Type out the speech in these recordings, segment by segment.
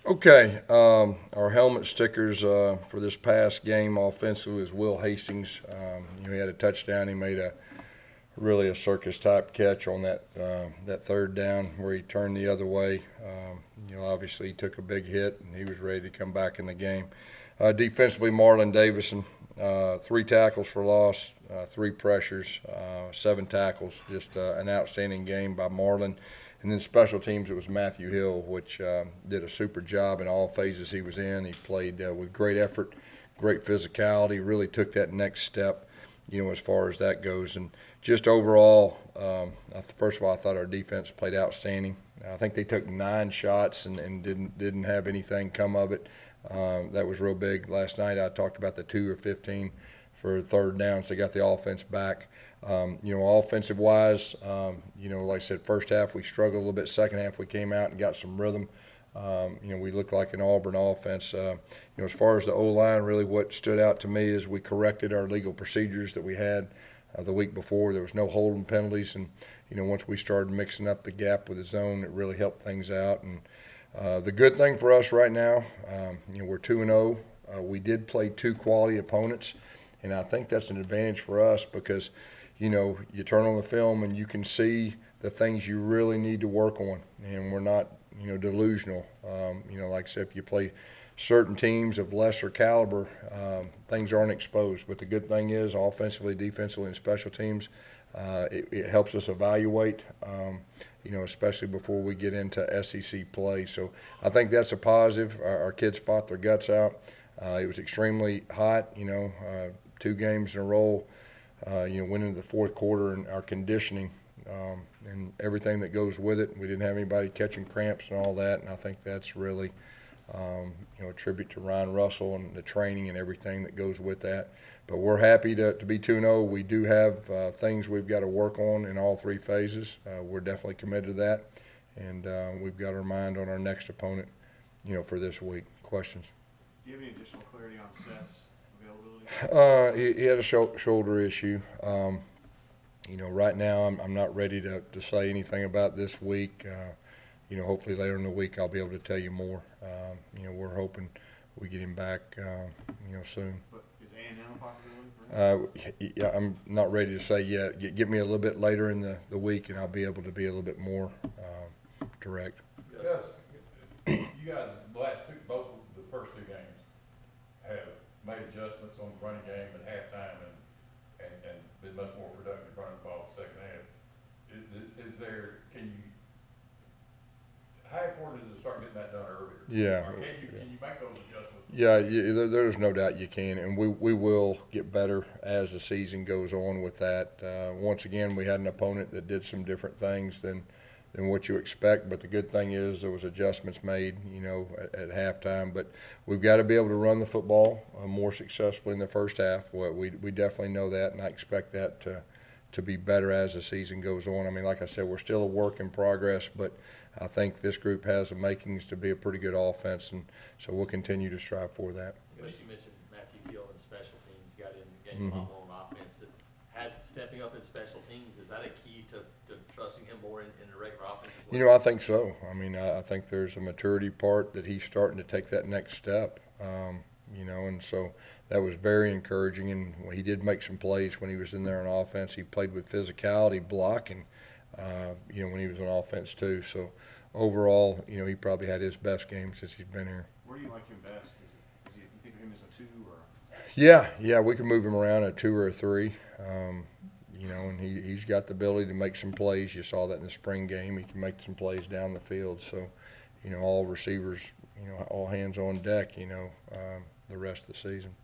Okay, our helmet stickers for this past game offensively is Will Hastings. He had a touchdown. He made really a circus type catch on that third down where he turned the other way. Obviously he took a big hit and he was ready to come back in the game. Defensively, Marlon Davison, 3 tackles for loss, 3 pressures, 7 tackles. Just an outstanding game by Marlon. And then special teams, it was Matthew Hill, which did a super job in all phases he was in. He played with great effort, great physicality, really took that next step, as far as that goes. And just overall, first of all, I thought our defense played outstanding. I think they took 9 shots and didn't have anything come of it. That was real big. Last night I talked about the 2 or 15 for third down, so they got the offense back. Offensive-wise, like I said, first half we struggled a little bit. Second half we came out and got some rhythm. We looked like an Auburn offense. As far as the O-line, really what stood out to me is we corrected our legal procedures that we had the week before. There was no holding penalties, and once we started mixing up the gap with the zone, it really helped things out. And the good thing for us right now, we're 2-0. We did play 2 quality opponents, and I think that's an advantage for us because you turn on the film and you can see the things you really need to work on, and we're not delusional. Like I said, if you play certain teams of lesser caliber, things aren't exposed. But the good thing is, offensively, defensively, and special teams, it helps us evaluate, especially before we get into SEC play. So I think that's a positive. Our kids fought their guts out. It was extremely hot, 2 games in a row, went into the fourth quarter, and our conditioning and everything that goes with it. We didn't have anybody catching cramps and all that, and I think that's really a tribute to Ryan Russell and the training and everything that goes with that. But we're happy to be 2-0. We do have things we've got to work on in all 3 phases. We're definitely committed to that, and we've got our mind on our next opponent, for this week. Questions? Do you have any additional clarity on Sept's availability? He had a shoulder issue. Right now I'm not ready to say anything about this week. Hopefully later in the week I'll be able to tell you more. We're hoping we get him back, soon. But is A&M a possibility? Yeah, I'm not ready to say yet. Get me a little bit later in the week, and I'll be able to be a little bit more direct. Yes. You guys, both of the first 2 games, have made adjustments on the running game at halftime and been much more productive running the ball the second half. How important is it to start getting that done earlier? Yeah. Or can you make those adjustments? Yeah, there's no doubt you can, and we will get better as the season goes on with that. Once again, we had an opponent that did some different things than what you expect, but the good thing is there was adjustments made, at halftime. But we've got to be able to run the football more successfully in the first half. We definitely know that, and I expect that to be better as the season goes on. I mean, like I said, we're still a work in progress, but I think this group has the makings to be a pretty good offense, and so we'll continue to strive for that. You mentioned Matthew Gill and special teams got in the game a lot more on offense. Stepping up in special teams, is that a key to trusting him more in the regular offense as well? I think so. I mean, I think there's a maturity part that he's starting to take that next step, and so that was very encouraging. And he did make some plays when he was in there on offense. He played with physicality, blocking, when he was on offense too. So overall, he probably had his best game since he's been here. Where do you like him best? You think of him as a 2 or? Yeah, we can move him around a 2 or a 3. And he's got the ability to make some plays. You saw that in the spring game. He can make some plays down the field. So, all receivers, all hands on deck, the rest of the season.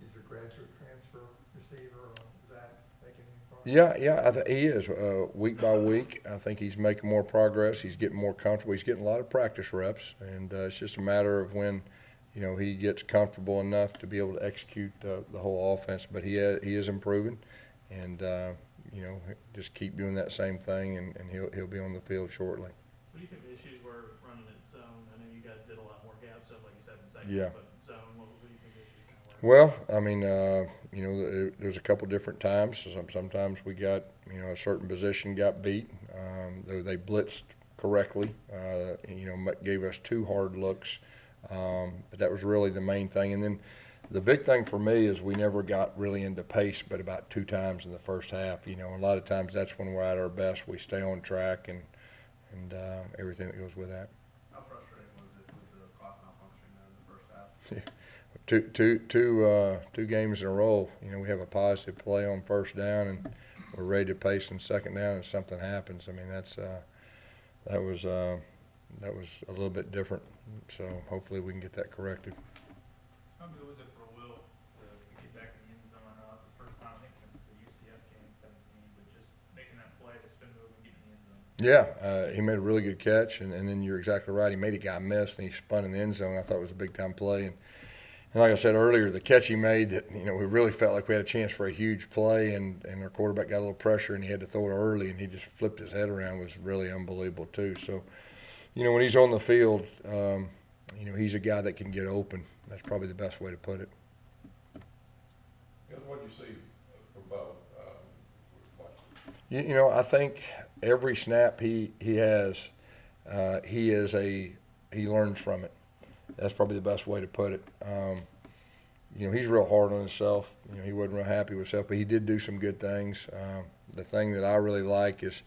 Is your graduate transfer receiver, Zach, making any progress? Yeah, he is. Week by week, I think he's making more progress. He's getting more comfortable. He's getting a lot of practice reps, and it's just a matter of when, he gets comfortable enough to be able to execute the whole offense. But he is improving, and just keep doing that same thing, and he'll be on the field shortly. What do you think the issues were running it zone? I know you guys did a lot more gap stuff, like you said, in second. Yeah. But zone, what do you think the issues kind of were? Well, I mean, there's a couple different times. Sometimes we got, a certain position got beat. They blitzed correctly. Gave us 2 hard looks But that was really the main thing. And then the big thing for me is we never got really into pace but about 2 times in the first half. You know, a lot of times that's when we're at our best. We stay on track and everything that goes with that. How frustrating was it with the clock malfunctioning there in the first half? Two games in a row. You know, we have a positive play on first down, and we're ready to pace in second down, and something happens. I mean, that was a little bit different. So hopefully we can get that corrected. How good was it for Will to get back in the end zone? I know that's his first time, I think, since the UCF game in 17, but just making that play to spin move and getting in the end zone. Yeah, he made a really good catch, and then you're exactly right. He made a guy miss, and he spun in the end zone. I thought it was a big-time play. And like I said earlier, the catch he made, that, you know, we really felt like we had a chance for a huge play, and our quarterback got a little pressure, and he had to throw it early, and he just flipped his head around. It was really unbelievable, too. So, you know, when he's on the field, you know, he's a guy that can get open. That's probably the best way to put it. What do you see for Bo? You know, I think every snap he has, he learns from it. That's probably the best way to put it. You know, he's real hard on himself. You know, he wasn't real happy with himself, but he did do some good things. The thing that I really like is,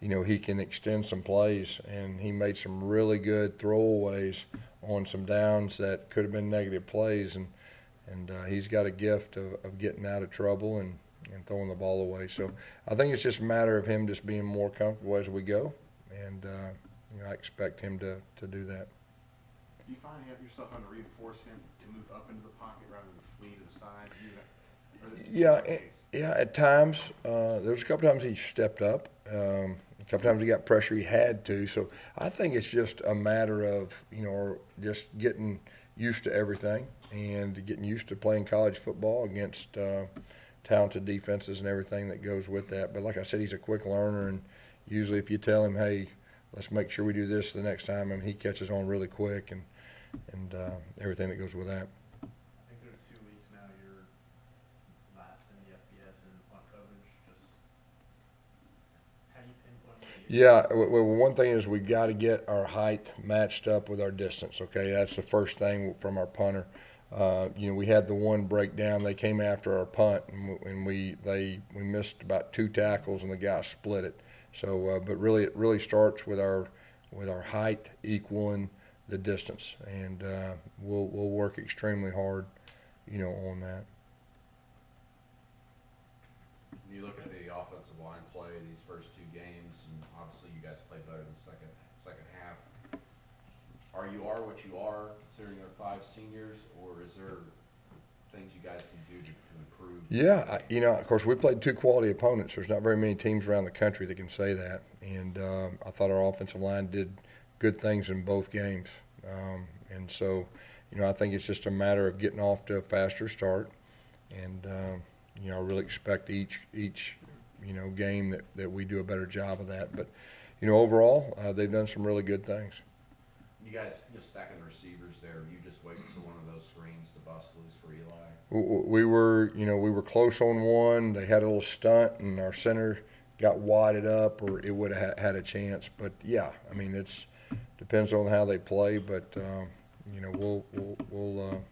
you know, he can extend some plays, and he made some really good throwaways on some downs that could have been negative plays, and he's got a gift of getting out of trouble and throwing the ball away. So I think it's just a matter of him just being more comfortable as we go, and you know, I expect him to do that. Do you find you have yourself having to reinforce him to move up into the pocket rather than flee to the side? Yeah, at times. There was a couple times he stepped up. A couple times he got pressure he had to. So I think it's just a matter of, you know, just getting used to everything and getting used to playing college football against talented defenses and everything that goes with that. But like I said, he's a quick learner, and usually if you tell him, hey, let's make sure we do this the next time, I mean, he catches on really quick and everything that goes with that. I think there's 2 weeks now you're last in the FBS in punt coverage. Just How do you pinpoint it? Yeah, well, one thing is we got to get our height matched up with our distance. Okay, that's the first thing from our punter. You know, we had the one breakdown. They came after our punt, and we missed about 2 tackles, and the guy split it. So, but really, it really starts with our height equaling the distance, and we'll work extremely hard, you know, on that. When you look at the offensive line play these first 2 games, and obviously you guys played better in the second half. You are what you are, considering there are 5 seniors, or is there things you guys can do to improve? Yeah, you know, of course, we played 2 quality opponents. There's not very many teams around the country that can say that, and I thought our offensive line did good things in both games. And so, you know, I think it's just a matter of getting off to a faster start, and you know, I really expect each you know, game that we do a better job of that. But, you know, overall, they've done some really good things. You guys just stacking receivers there. You just waiting for one of those screens to bust loose for Eli? We were close on one. They had a little stunt, and our center got wadded up, or it would have had a chance. But yeah, I mean, it's depends on how they play. But you know, we'll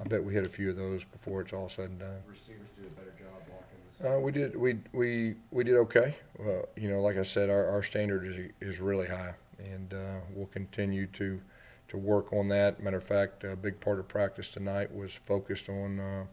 I bet we hit a few of those before it's all said and done. Receivers do a better job blocking this. We did okay. You know, like I said, our standard is really high, and we'll continue to work on that. Matter of fact, a big part of practice tonight was focused on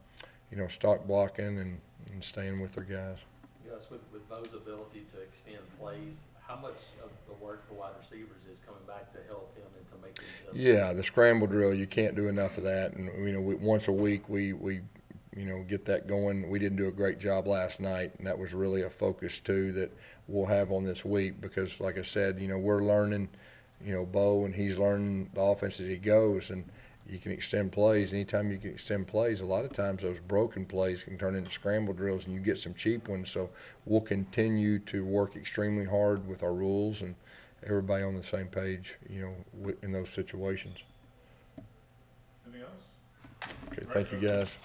you know, stock blocking and staying with their guys. Yes, with Bo's ability to extend plays, how much of the work for wide receivers is coming back to help him and to make him? Yeah, the scramble drill, you can't do enough of that. And, you know, once a week we you know, get that going. We didn't do a great job last night, and that was really a focus, too, that we'll have on this week because, like I said, you know, we're learning, you know, Bo, and he's learning the offense as he goes, and you can extend plays. Anytime you can extend plays, a lot of times those broken plays can turn into scramble drills, and you get some cheap ones. So we'll continue to work extremely hard with our rules and everybody on the same page, you know, in those situations. anything else? Okay, thank you, guys.